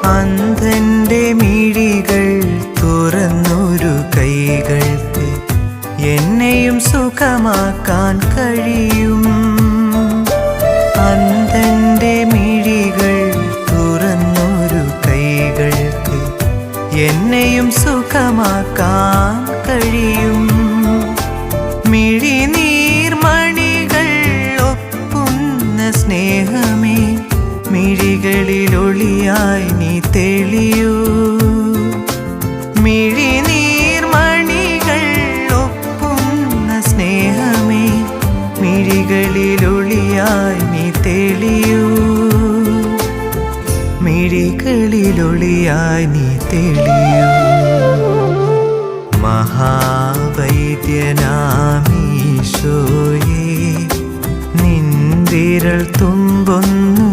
അന്ധന്റെ മിഴികൾ തുറന്നൊരു കൈകൾക്ക് എന്നെയും സുഖമാക്കാൻ കഴിയും. അന്ധന്റെ മിഴികൾ തുറന്നൊരു കൈകൾക്ക് എന്നെയും സുഖമാക്കാൻ കഴിയും. മിഴിനീർമണികൾ ഒപ്പുന്ന സ്നേഹമേ, മിഴികളിലൊളിയായി നീ തെളിയൂ. മിഴിനീർമണികൾ ഒപ്പുന്ന സ്നേഹമേ, മിഴികളിലൊളിയായി നീ തെളിയൂ. മിഴികളിലൊളിയായി നീ തെളിയൂ. മഹാവൈദ്യനാമീശോയേ, നിൻവിരൽ തുമ്പൊന്നു